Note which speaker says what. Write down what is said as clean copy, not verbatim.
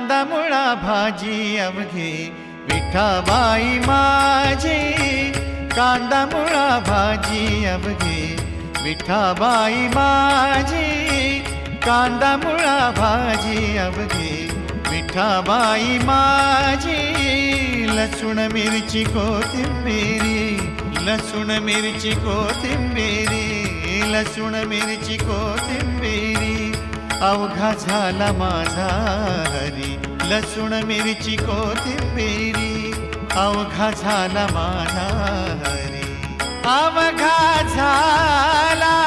Speaker 1: कांदा मुळा भाजी अवघी विठाबाई माझी, कांदा मुळा भाजी अवघी विठाबाई माझी, कांदा मुळा भाजी अवघी विठाबाई माझी. लसूण मिरची कोथिंबिरी, लसूण मिरची कोथिंबिरी, लसूण मिरची कोथिंबिरी, अवघा झाला माझा हरी. लसूण मिरची कोथिंबिरी, अवघा झाला माझा हरी, अवघा झाला